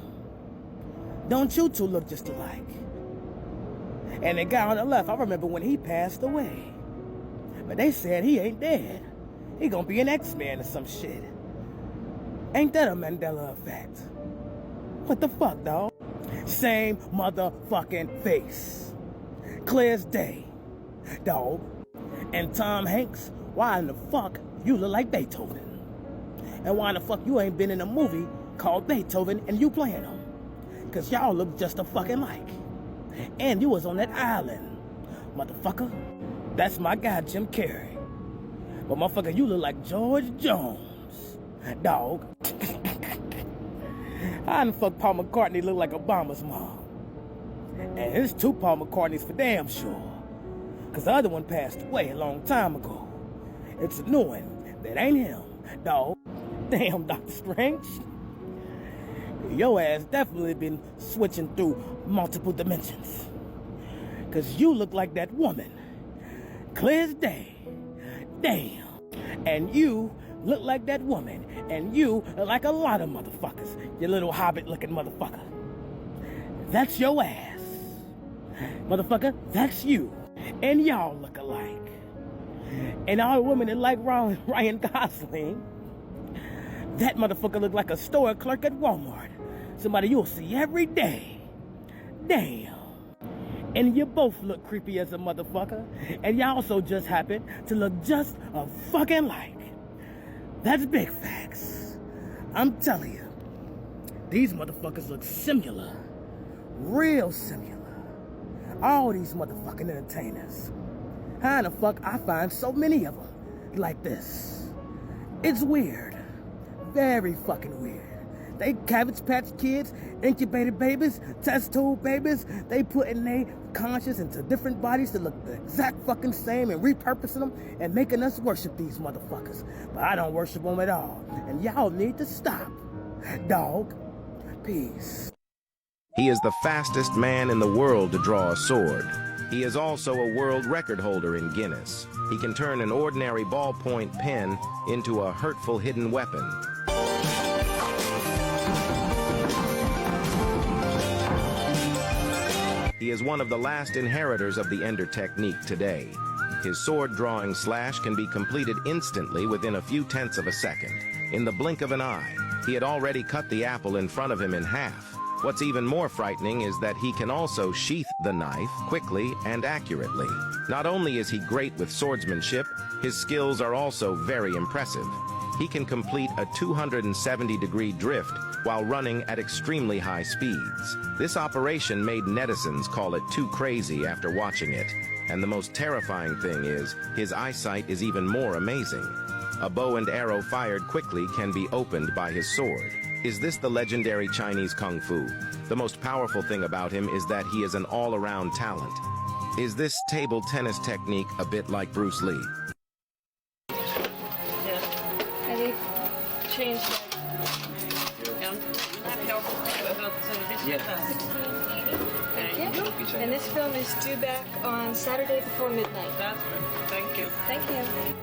Don't you two look just alike? And the guy on the left, I remember when he passed away. But they said he ain't dead. He gonna be an X-Man or some shit. Ain't that a Mandela effect? What the fuck, dog? Same motherfucking face. Clear as day. Dog. And Tom Hanks, why in the fuck you look like Beethoven? And why in the fuck you ain't been in a movie called Beethoven and you playing him? Cause y'all look just a fucking like. And you was on that island, motherfucker. That's my guy, Jim Carrey. But motherfucker, you look like George Jones. Dog. How the fuck Paul McCartney look like Obama's mom? And there's two Paul McCartneys for damn sure. Cause the other one passed away a long time ago. It's a new one that ain't him, dog. Damn, Dr. Strange. Your ass definitely been switching through multiple dimensions. Cause you look like that woman. Clear as day. Damn. And you look like that woman. And you look like a lot of motherfuckers. You little hobbit-looking motherfucker. That's your ass. Motherfucker, that's you. And y'all look alike. And all the women that like Ryan Gosling, that motherfucker look like a store clerk at Walmart. Somebody you'll see every day. Damn. And you both look creepy as a motherfucker. And y'all also just happen to look just a fucking like. That's big facts. I'm telling you. These motherfuckers look similar. Real similar. All these motherfucking entertainers. How the fuck I find so many of them like this? It's weird. Very fucking weird. They Cabbage Patch Kids, incubated babies, test tube babies. They putting their conscience into different bodies to look the exact fucking same and repurposing them and making us worship these motherfuckers. But I don't worship them at all. And y'all need to stop. Dog. Peace. He is the fastest man in the world to draw a sword. He is also a world record holder in Guinness. He can turn an ordinary ballpoint pen into a hurtful hidden weapon. He is one of the last inheritors of the Ender technique today. His sword-drawing slash can be completed instantly within a few tenths of a second. In the blink of an eye, he had already cut the apple in front of him in half. What's even more frightening is that he can also sheath the knife quickly and accurately. Not only is he great with swordsmanship, his skills are also very impressive. He can complete a 270-degree drift while running at extremely high speeds. This operation made netizens call it too crazy after watching it. And the most terrifying thing is, his eyesight is even more amazing. A bow and arrow fired quickly can be opened by his sword. Is this the legendary Chinese Kung Fu? The most powerful thing about him is that he is an all-around talent. Is this table tennis technique a bit like Bruce Lee? Yeah. And he changed Thank you. And this film is due back on Saturday before midnight. That's right. Thank you. Thank you.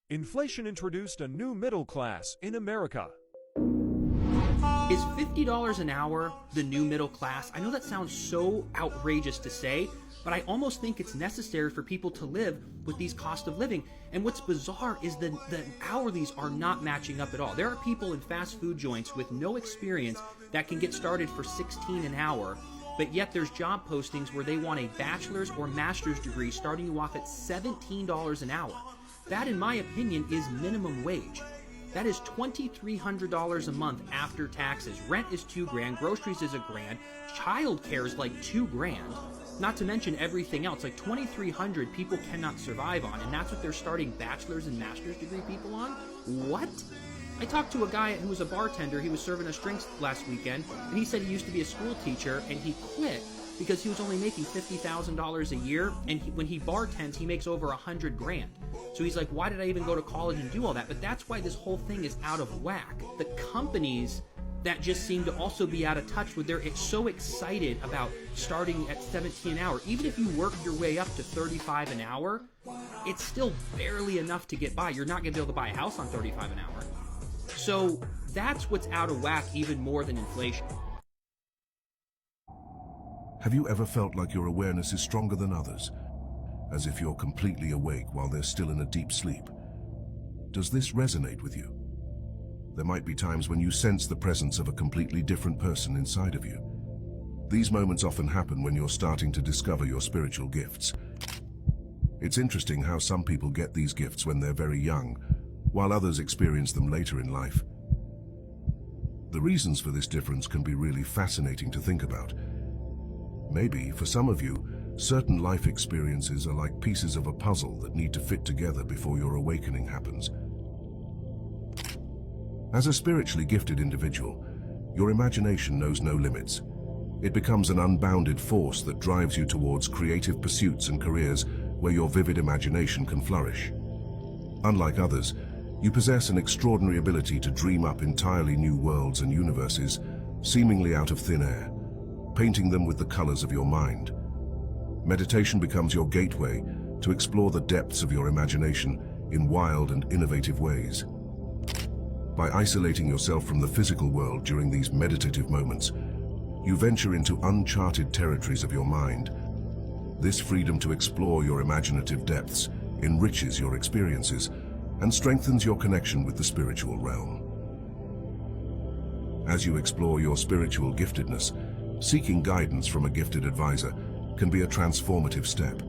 Inflation introduced a new middle class in America. Is $50 an hour the new middle class? I know that sounds so outrageous to say, but I almost think it's necessary for people to live with these cost of living. And what's bizarre is the hourlies are not matching up at all. There are people in fast food joints with no experience that can get started for $16 an hour, but yet there's job postings where they want a bachelor's or master's degree starting you off at $17 an hour. That, in my opinion, is minimum wage. That is $2,300 a month after taxes. Rent is $2,000, groceries is $1,000, childcare is like $2,000. Not to mention everything else, like $2,300 people cannot survive on, and that's what they're starting bachelor's and master's degree people on? What? I talked to a guy who was a bartender. He was serving us drinks last weekend, and he said he used to be a school teacher, and he quit because he was only making $50,000 a year, and when he bartends, he makes over $100,000. So he's like, why did I even go to college and do all that? But that's why this whole thing is out of whack. The companies that just seem to also be out of touch with it's so excited about starting at $17 an hour. Even if you work your way up to $35 an hour, it's still barely enough to get by. You're not going to be able to buy a house on $35 an hour. So that's what's out of whack even more than inflation. Have you ever felt like your awareness is stronger than others? As if you're completely awake while they're still in a deep sleep? Does this resonate with you? There might be times when you sense the presence of a completely different person inside of you. These moments often happen when you're starting to discover your spiritual gifts. It's interesting how some people get these gifts when they're very young, while others experience them later in life. The reasons for this difference can be really fascinating to think about. Maybe, for some of you, certain life experiences are like pieces of a puzzle that need to fit together before your awakening happens. As a spiritually gifted individual, your imagination knows no limits. It becomes an unbounded force that drives you towards creative pursuits and careers where your vivid imagination can flourish. Unlike others, you possess an extraordinary ability to dream up entirely new worlds and universes, seemingly out of thin air, painting them with the colors of your mind. Meditation becomes your gateway to explore the depths of your imagination in wild and innovative ways. By isolating yourself from the physical world during these meditative moments, you venture into uncharted territories of your mind. This freedom to explore your imaginative depths enriches your experiences and strengthens your connection with the spiritual realm. As you explore your spiritual giftedness, seeking guidance from a gifted advisor can be a transformative step.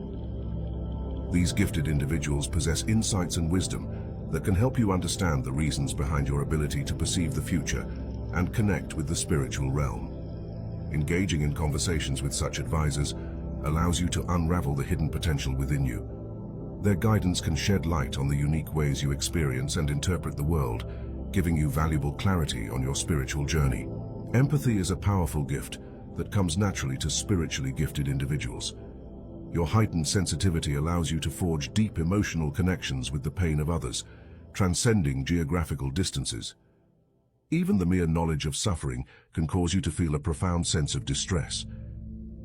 These gifted individuals possess insights and wisdom that can help you understand the reasons behind your ability to perceive the future and connect with the spiritual realm. Engaging in conversations with such advisors allows you to unravel the hidden potential within you. Their guidance can shed light on the unique ways you experience and interpret the world, giving you valuable clarity on your spiritual journey. Empathy is a powerful gift that comes naturally to spiritually gifted individuals. Your heightened sensitivity allows you to forge deep emotional connections with the pain of others, transcending geographical distances. Even the mere knowledge of suffering can cause you to feel a profound sense of distress.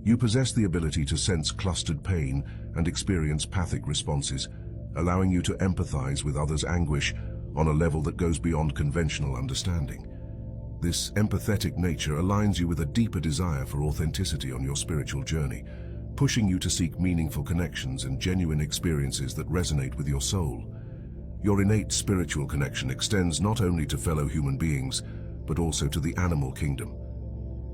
You possess the ability to sense clustered pain and experience empathic responses, allowing you to empathize with others' anguish on a level that goes beyond conventional understanding. This empathetic nature aligns you with a deeper desire for authenticity on your spiritual journey, pushing you to seek meaningful connections and genuine experiences that resonate with your soul. Your innate spiritual connection extends not only to fellow human beings, but also to the animal kingdom.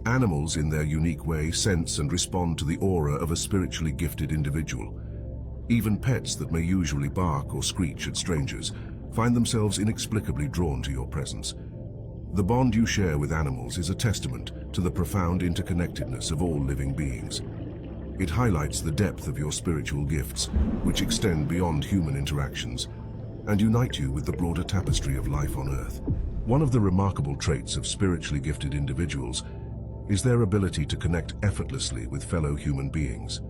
Animals, in their unique way, sense and respond to the aura of a spiritually gifted individual. Even pets that may usually bark or screech at strangers find themselves inexplicably drawn to your presence. The bond you share with animals is a testament to the profound interconnectedness of all living beings. It highlights the depth of your spiritual gifts, which extend beyond human interactions, and unite you with the broader tapestry of life on Earth. One of the remarkable traits of spiritually gifted individuals is their ability to connect effortlessly with fellow human beings.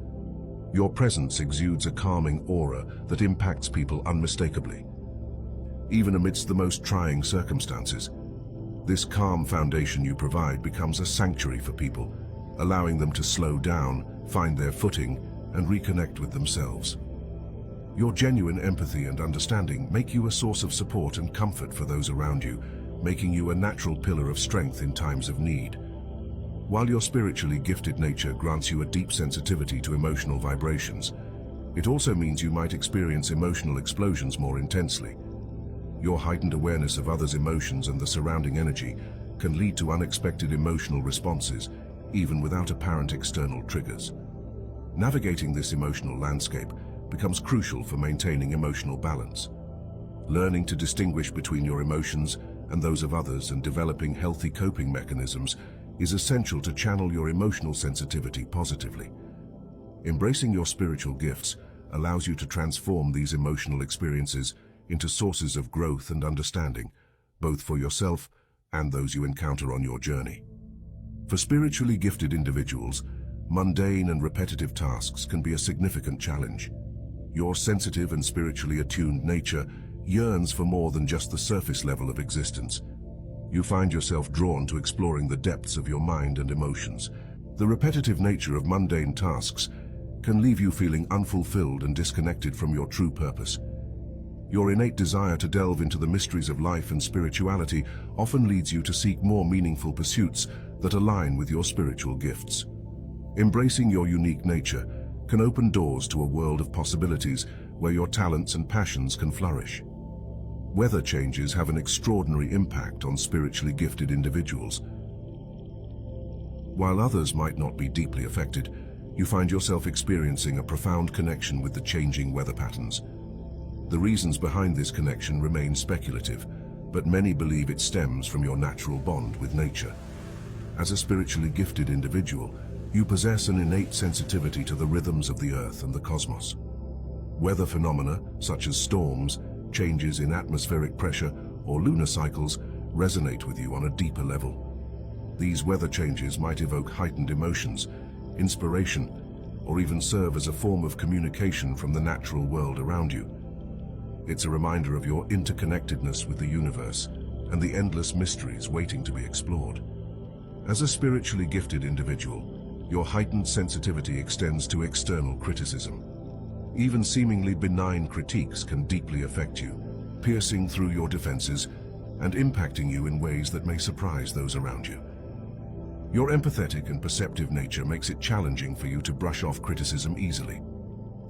Your presence exudes a calming aura that impacts people unmistakably. Even amidst the most trying circumstances, this calm foundation you provide becomes a sanctuary for people, allowing them to slow down, find their footing, and reconnect with themselves. Your genuine empathy and understanding make you a source of support and comfort for those around you, making you a natural pillar of strength in times of need. While your spiritually gifted nature grants you a deep sensitivity to emotional vibrations, it also means you might experience emotional explosions more intensely. Your heightened awareness of others' emotions and the surrounding energy can lead to unexpected emotional responses, even without apparent external triggers. Navigating this emotional landscape becomes crucial for maintaining emotional balance. Learning to distinguish between your emotions and those of others and developing healthy coping mechanisms is essential to channel your emotional sensitivity positively. Embracing your spiritual gifts allows you to transform these emotional experiences into sources of growth and understanding, both for yourself and those you encounter on your journey. For spiritually gifted individuals, mundane and repetitive tasks can be a significant challenge. Your sensitive and spiritually attuned nature yearns for more than just the surface level of existence. You find yourself drawn to exploring the depths of your mind and emotions. The repetitive nature of mundane tasks can leave you feeling unfulfilled and disconnected from your true purpose. Your innate desire to delve into the mysteries of life and spirituality often leads you to seek more meaningful pursuits that align with your spiritual gifts. Embracing your unique nature can open doors to a world of possibilities where your talents and passions can flourish. Weather changes have an extraordinary impact on spiritually gifted individuals. While others might not be deeply affected, you find yourself experiencing a profound connection with the changing weather patterns. The reasons behind this connection remain speculative, but many believe it stems from your natural bond with nature. As a spiritually gifted individual, you possess an innate sensitivity to the rhythms of the earth and the cosmos. Weather phenomena, such as storms, changes in atmospheric pressure, or lunar cycles, resonate with you on a deeper level. These weather changes might evoke heightened emotions, inspiration, or even serve as a form of communication from the natural world around you. It's a reminder of your interconnectedness with the universe and the endless mysteries waiting to be explored. As a spiritually gifted individual, your heightened sensitivity extends to external criticism. Even seemingly benign critiques can deeply affect you, piercing through your defenses and impacting you in ways that may surprise those around you. Your empathetic and perceptive nature makes it challenging for you to brush off criticism easily.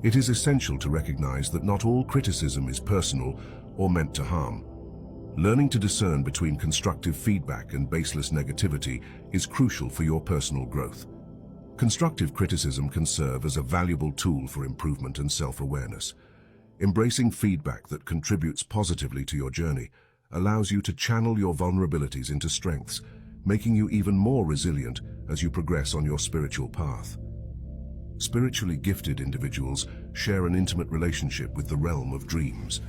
It is essential to recognize that not all criticism is personal or meant to harm. Learning to discern between constructive feedback and baseless negativity is crucial for your personal growth. Constructive criticism can serve as a valuable tool for improvement and self-awareness. Embracing feedback that contributes positively to your journey allows you to channel your vulnerabilities into strengths, making you even more resilient as you progress on your spiritual path. Spiritually gifted individuals share an intimate relationship with the realm of dreams.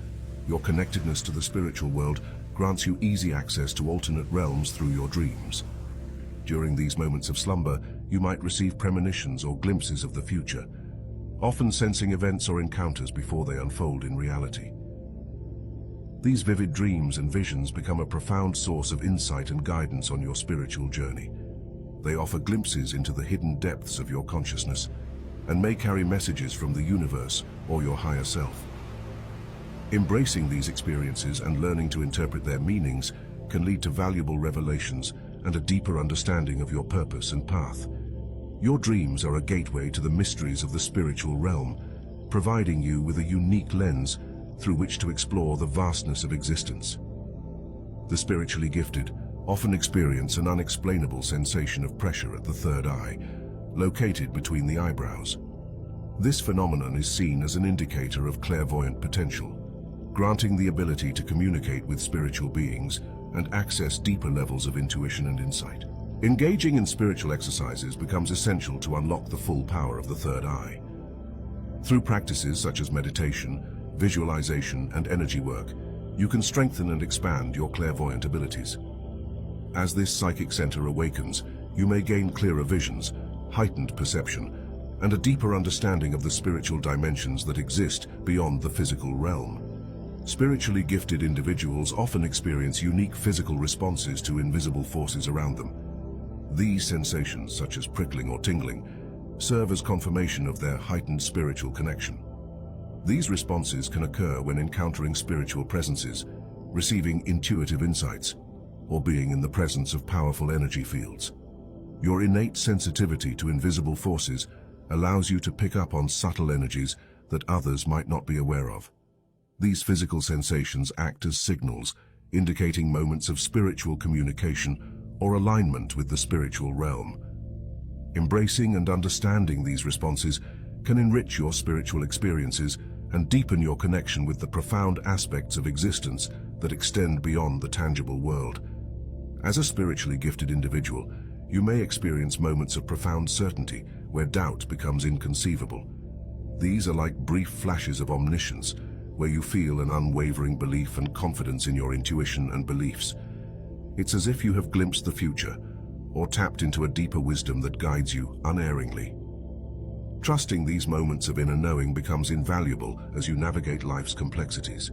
Your connectedness to the spiritual world grants you easy access to alternate realms through your dreams. During these moments of slumber, you might receive premonitions or glimpses of the future, often sensing events or encounters before they unfold in reality. These vivid dreams and visions become a profound source of insight and guidance on your spiritual journey. They offer glimpses into the hidden depths of your consciousness and may carry messages from the universe or your higher self. Embracing these experiences and learning to interpret their meanings can lead to valuable revelations and a deeper understanding of your purpose and path. Your dreams are a gateway to the mysteries of the spiritual realm, providing you with a unique lens through which to explore the vastness of existence. The spiritually gifted often experience an unexplainable sensation of pressure at the third eye, located between the eyebrows. This phenomenon is seen as an indicator of clairvoyant potential, granting the ability to communicate with spiritual beings and access deeper levels of intuition and insight. Engaging in spiritual exercises becomes essential to unlock the full power of the third eye. Through practices such as meditation, visualization, and energy work, you can strengthen and expand your clairvoyant abilities. As this psychic center awakens, you may gain clearer visions, heightened perception, and a deeper understanding of the spiritual dimensions that exist beyond the physical realm. Spiritually gifted individuals often experience unique physical responses to invisible forces around them. These sensations, such as prickling or tingling, serve as confirmation of their heightened spiritual connection. These responses can occur when encountering spiritual presences, receiving intuitive insights, or being in the presence of powerful energy fields. Your innate sensitivity to invisible forces allows you to pick up on subtle energies that others might not be aware of. These physical sensations act as signals, indicating moments of spiritual communication or alignment with the spiritual realm. Embracing and understanding these responses can enrich your spiritual experiences and deepen your connection with the profound aspects of existence that extend beyond the tangible world. As a spiritually gifted individual, you may experience moments of profound certainty where doubt becomes inconceivable. These are like brief flashes of omniscience, where you feel an unwavering belief and confidence in your intuition and beliefs. It's as if you have glimpsed the future, or tapped into a deeper wisdom that guides you unerringly. Trusting these moments of inner knowing becomes invaluable as you navigate life's complexities.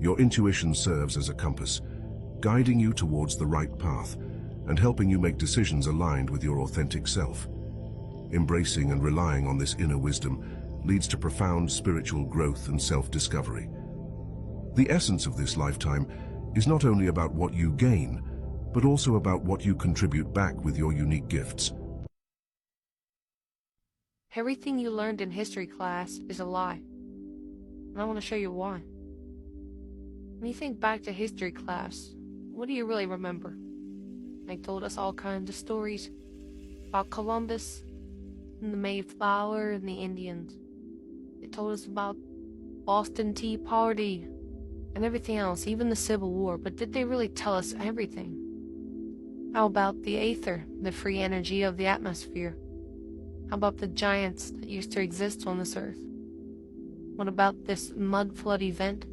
Your intuition serves as a compass, guiding you towards the right path and helping you make decisions aligned with your authentic self. Embracing and relying on this inner wisdom leads to profound spiritual growth and self-discovery. The essence of this lifetime is not only about what you gain, but also about what you contribute back with your unique gifts. Everything you learned in history class is a lie. And I want to show you why. When you think back to history class, what do you really remember? They told us all kinds of stories about Columbus and the Mayflower and the Indians. They told us about Boston Tea Party and everything else, even the Civil War, but did they really tell us everything? How about the aether, the free energy of the atmosphere? How about the giants that used to exist on this earth? What about this mud flood event?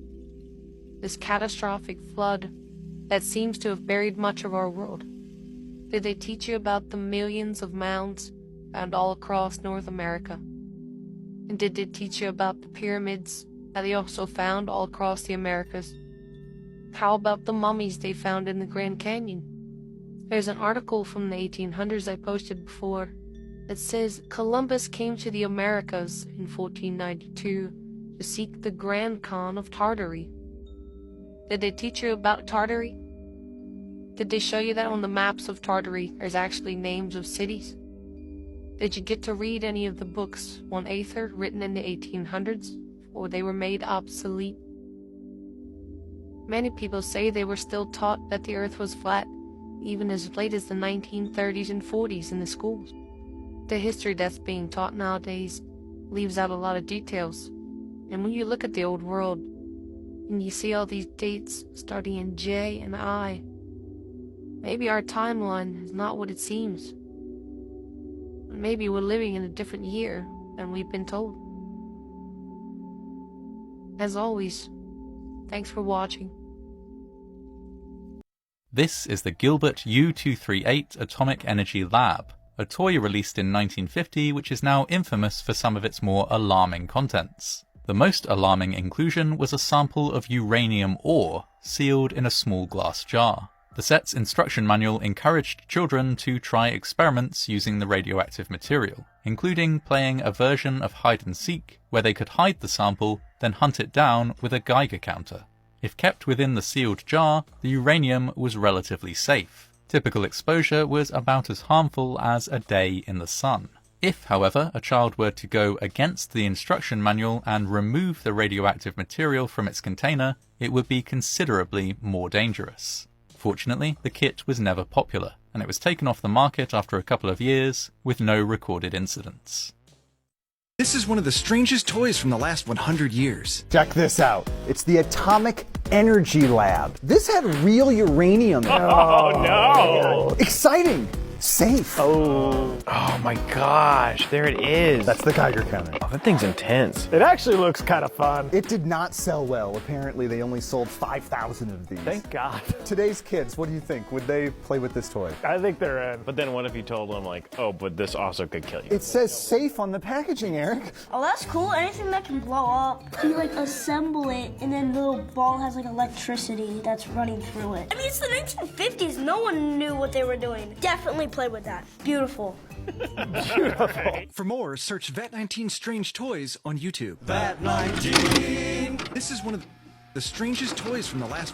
This catastrophic flood that seems to have buried much of our world? Did they teach you about the millions of mounds found all across North America? And did they teach you about the pyramids that they also found all across the Americas? How about the mummies they found in the Grand Canyon? There's an article from the 1800s I posted before that says Columbus came to the Americas in 1492 to seek the Grand Khan of Tartary. Did they teach you about Tartary? Did they show you that on the maps of Tartary there's actually names of cities? Did you get to read any of the books on Aether written in the 1800s, or they were made obsolete? Many people say they were still taught that the earth was flat, even as late as the 1930s and 40s in the schools. The history that's being taught nowadays leaves out a lot of details, and when you look at the old world, and you see all these dates starting in J and I, maybe our timeline is not what it seems. Maybe we're living in a different year than we've been told. As always, thanks for watching. This is the Gilbert U-238 Atomic Energy Lab, a toy released in 1950 which is now infamous for some of its more alarming contents. The most alarming inclusion was a sample of uranium ore sealed in a small glass jar. The set's instruction manual encouraged children to try experiments using the radioactive material, including playing a version of hide and seek where they could hide the sample, then hunt it down with a Geiger counter. If kept within the sealed jar, the uranium was relatively safe. Typical exposure was about as harmful as a day in the sun. If, however, a child were to go against the instruction manual and remove the radioactive material from its container, it would be considerably more dangerous. Fortunately, the kit was never popular, and it was taken off the market after a couple of years, with no recorded incidents. This is one of the strangest toys from the last 100 years. Check this out. It's the Atomic Energy Lab. This had real uranium in it. Oh, no! Exciting! Safe. Oh my gosh, there it is. That's the Geiger counter. Oh, that thing's intense. It actually looks kind of fun. It did not sell well. Apparently, they only sold 5,000 of these. Thank God. Today's kids, what do you think? Would they play with this toy? I think they're in. But then what if you told them, like, oh, but this also could kill you? It says safe on the packaging, Eric. Oh, that's cool. Anything that can blow up. You, like, assemble it, and then the little ball has, like, electricity that's running through it. I mean, it's the 1950s. No one knew what they were doing. Definitely play with that. Beautiful. Beautiful. For more, search Vat19 Strange Toys on YouTube. Vat19. This is one of the strangest toys from the last